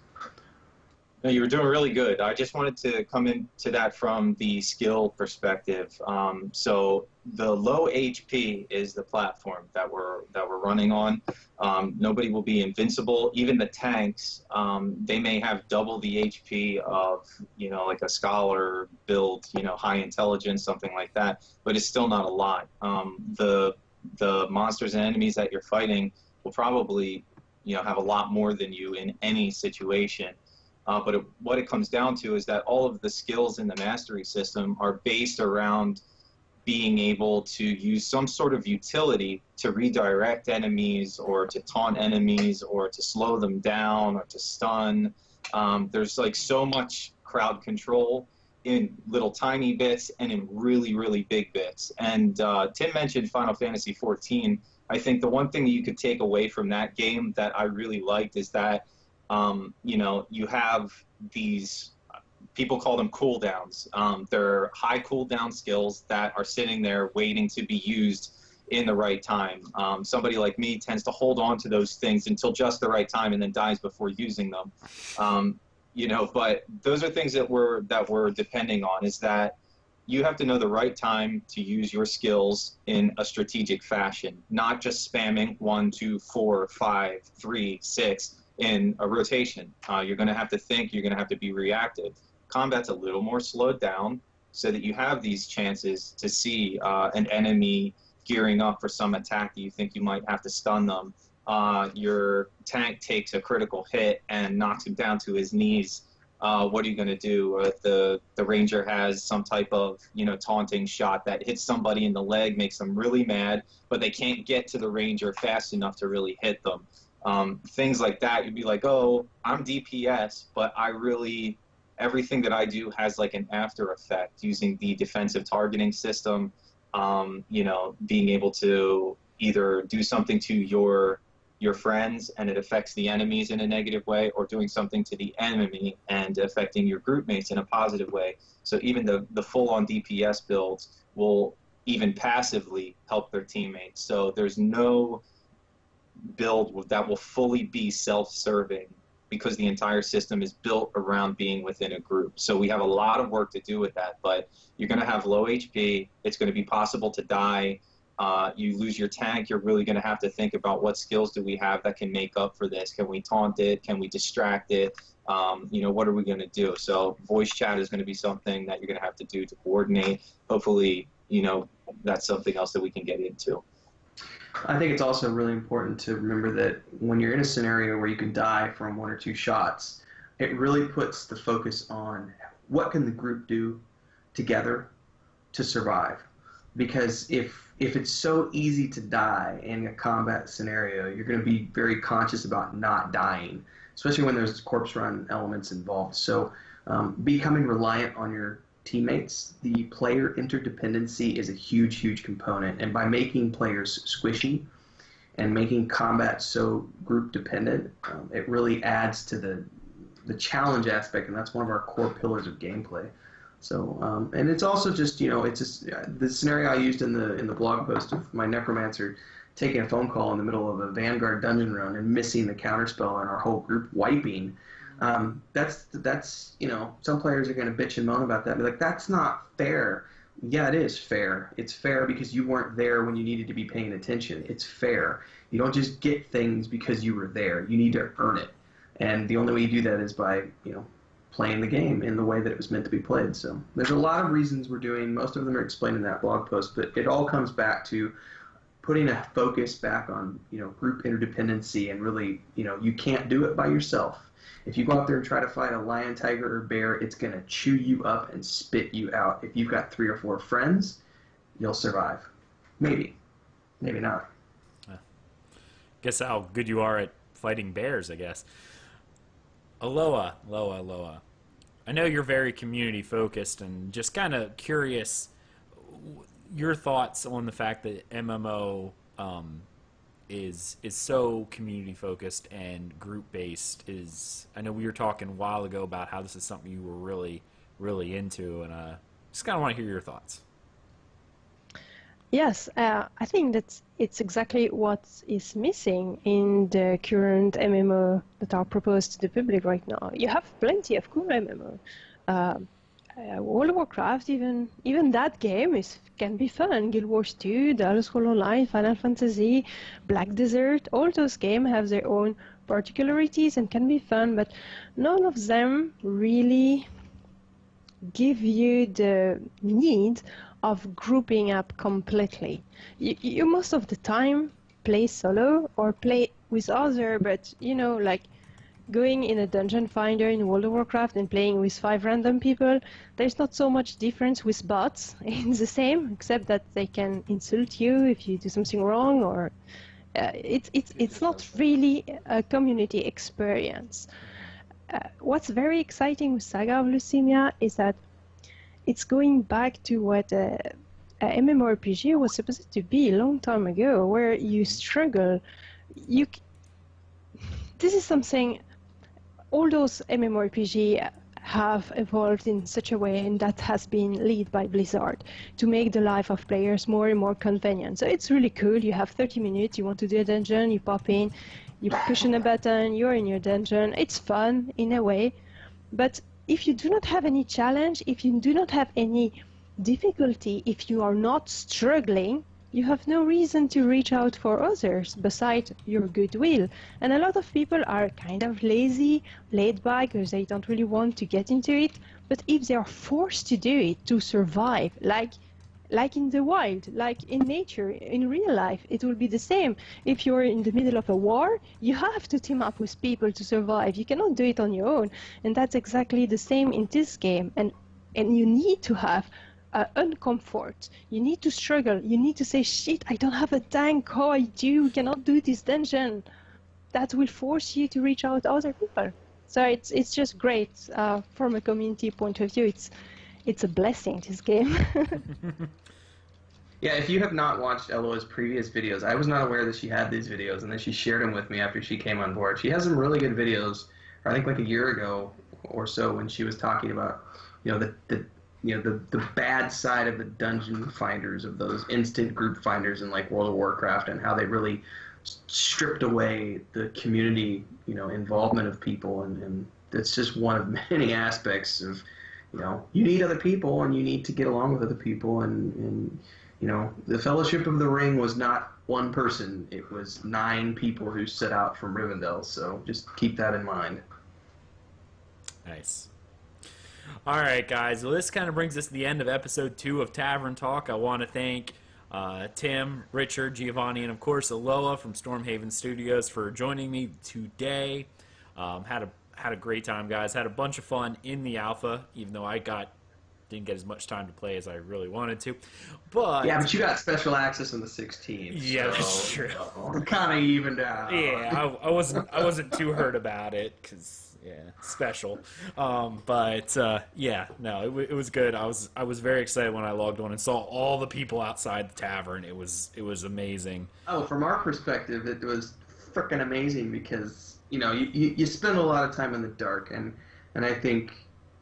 No, you were doing really good. I just wanted to come into that from the skill perspective. So the low HP is the platform that we're running on. Nobody will be invincible. Even the tanks, they may have double the HP of, you know, like a scholar build, you know, high intelligence, something like that. But it's still not a lot. The monsters and enemies that you're fighting will probably, you know, have a lot more than you in any situation. But what it comes down to is that all of the skills in the mastery system are based around being able to use some sort of utility to redirect enemies or to taunt enemies or to slow them down or to stun. There's like so much crowd control in little tiny bits and in really, really big bits. And Tim mentioned Final Fantasy XIV. I think the one thing that you could take away from that game that I really liked is that you know, you have these, people call them cooldowns. They're high cooldown skills that are sitting there waiting to be used in the right time. Somebody like me tends to hold on to those things until just the right time and then dies before using them. You know, but those are things that we're depending on, is that you have to know the right time to use your skills in a strategic fashion, not just spamming 1, 2, 4, 5, 3, 6 in a rotation. You're going to have to think, you're going to have to be reactive. Combat's a little more slowed down so that you have these chances to see an enemy gearing up for some attack that you think you might have to stun them. Your tank takes a critical hit and knocks him down to his knees. What are you going to do? The ranger has some type of, you know, taunting shot that hits somebody in the leg, makes them really mad, but they can't get to the ranger fast enough to really hit them. Things like that, you'd be like, oh, I'm DPS, but everything that I do has like an after effect using the defensive targeting system, you know, being able to either do something to your friends and it affects the enemies in a negative way, or doing something to the enemy and affecting your group mates in a positive way. So even the full-on DPS builds will even passively help their teammates. So there's no build that will fully be self-serving because the entire system is built around being within a group. So we have a lot of work to do with that, but you're going to have low HP. It's going to be possible to die. You lose your tank, you're really going to have to think about what skills do we have that can make up for this. Can we taunt it? Can we distract it? You know, what are we going to do? So voice chat is going to be something that you're going to have to do to coordinate. Hopefully, you know, that's something else that we can get into. I think it's also really important to remember that when you're in a scenario where you can die from 1 or 2 shots, it really puts the focus on what can the group do together to survive. Because if it's so easy to die in a combat scenario, you're going to be very conscious about not dying, especially when there's corpse run elements involved. So becoming reliant on your teammates, the player interdependency is a huge, huge component. And by making players squishy and making combat so group dependent, it really adds to the challenge aspect, and that's one of our core pillars of gameplay. So, and it's also just, you know, it's just the scenario I used in the blog post of my necromancer taking a phone call in the middle of a Vanguard dungeon run and missing the counterspell and our whole group wiping. That's you know, some players are going to bitch and moan about that and be like, that's not fair. Yeah, it is fair. It's fair because you weren't there when you needed to be paying attention. It's fair. You don't just get things because you were there. You need to earn it. And the only way you do that is by, you know, playing the game in the way that it was meant to be played. So there's a lot of reasons we're doing. Most of them are explained in that blog post, but it all comes back to putting a focus back on, you know, group interdependency, and really, you know, you can't do it by yourself. If you go out there and try to fight a lion, tiger, or bear, it's going to chew you up and spit you out. If you've got 3 or 4 friends, you'll survive. Maybe. Maybe not. Guess how good you are at fighting bears, I guess. Elloa. I know you're very community focused, and just kind of curious your thoughts on the fact that MMO is so community focused and group based. I know we were talking a while ago about how this is something you were really into, and just kind of want to hear your thoughts. Yes, I think that it's exactly what is missing in the current MMO that are proposed to the public right now. You have plenty of cool MMO. World of Warcraft, even that game can be fun. Guild Wars 2, The Elder Scrolls Online, Final Fantasy, Black Desert, all those games have their own particularities and can be fun, but none of them really give you the need of grouping up completely. You most of the time play solo or play with other, but like going in a dungeon finder in World of Warcraft and playing with 5 random people, there's not so much difference with bots. It's the same, except that they can insult you if you do something wrong, or it's not really a community experience. What's very exciting with Saga of Lucimia is that it's going back to what a MMORPG was supposed to be a long time ago, where you struggle. This is something all those MMORPG have evolved in such a way, and that has been led by Blizzard to make the life of players more and more convenient. So it's really cool. You have 30 minutes, you want to do a dungeon, you pop in, you push on a button, you're in your dungeon. It's fun in a way, but if you do not have any challenge, if you do not have any difficulty, if you are not struggling, you have no reason to reach out for others besides your goodwill. And a lot of people are kind of lazy, laid back, because they don't really want to get into it. But if they are forced to do it to survive, like in the wild, like in nature, in real life, it will be the same. If you're in the middle of a war, you have to team up with people to survive. You cannot do it on your own. And that's exactly the same in this game. And you need to have uncomfort. You need to struggle. You need to say, shit, I don't have a tank. Oh, I do. We cannot do this dungeon. That will force you to reach out to other people. So it's just great from a community point of view. It's a blessing, this game. Yeah, if you have not watched Elloa's previous videos, I was not aware that she had these videos, and then she shared them with me after she came on board. She has some really good videos, I think like a year ago or so, when she was talking about, the bad side of the dungeon finders, of those instant group finders in like World of Warcraft, and how they really stripped away the community, involvement of people, and that's just one of many aspects of, you need other people, and you need to get along with other people, and the Fellowship of the Ring was not one person, it was 9 people who set out from Rivendell, so just keep that in mind. Nice. All right, guys. Well, this kind of brings us to the end of episode 2 of Tavern Talk. I want to thank Tim, Richard, Giovanni, and of course Elloa from Stormhaven Studios for joining me today. Had a great time, guys. Had a bunch of fun in the alpha, even though I didn't get as much time to play as I really wanted to. But yeah, but you got special access in the 16th. Yeah, that's true. Kind of evened out. Yeah, I wasn't too hurt about it because. Yeah, special. It was good. I was very excited when I logged on and saw all the people outside the tavern. It was amazing. Oh, from our perspective, it was freaking amazing because you spend a lot of time in the dark, and I think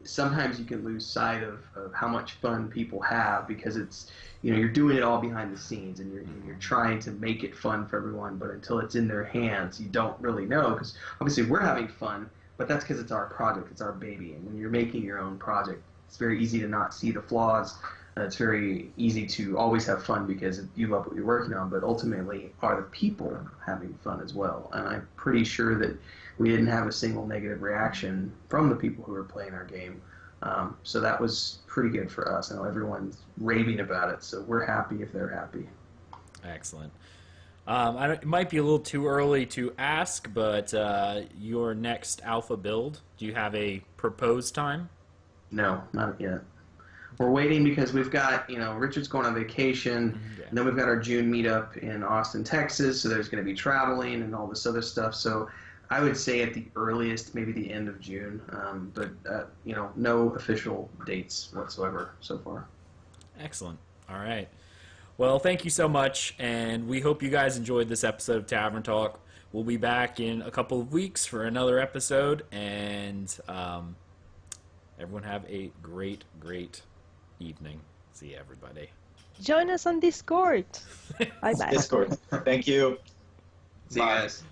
sometimes you can lose sight of how much fun people have because it's you're doing it all behind the scenes, and you're trying to make it fun for everyone, but until it's in their hands, you don't really know, because obviously we're having fun. But that's because it's our project, it's our baby. And when you're making your own project, it's very easy to not see the flaws. It's very easy to always have fun because you love what you're working on. But ultimately, are the people having fun as well? And I'm pretty sure that we didn't have a single negative reaction from the people who were playing our game. So that was pretty good for us. I know everyone's raving about it, so we're happy if they're happy. Excellent. It might be a little too early to ask, but your next alpha build, do you have a proposed time? No, not yet. We're waiting because we've got, Richard's going on vacation, and then we've got our June meetup in Austin, Texas, so there's going to be traveling and all this other stuff. So I would say at the earliest, maybe the end of June, but no official dates whatsoever so far. Excellent. All right. Well, thank you so much, and we hope you guys enjoyed this episode of Tavern Talk. We'll be back in a couple of weeks for another episode, and everyone have a great, great evening. See you, everybody. Join us on Discord. Bye bye. Discord. Thank you. See you guys.